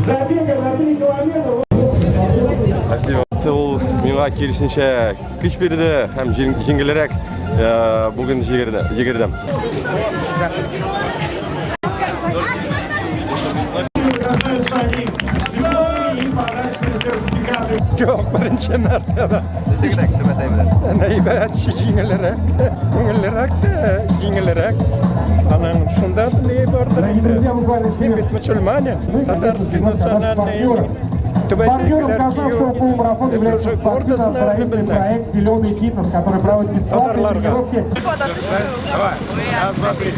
Забегаем на 3 километра. Спасибо. Ол менға керісінше күш берді, һәм жеңілірек бүгін жегердім. Жоқ, бірінші мәртебе. Нәйбәт жеңілірек. Ананың шында не бардыр? Мен бет мұсылманин, татарский национальный. Партнером Казанского полумарафона является спортивно-оздоровительный проект «Зеленый фитнес», который проводит бесплатные тренировки. Давай, раз, два, три.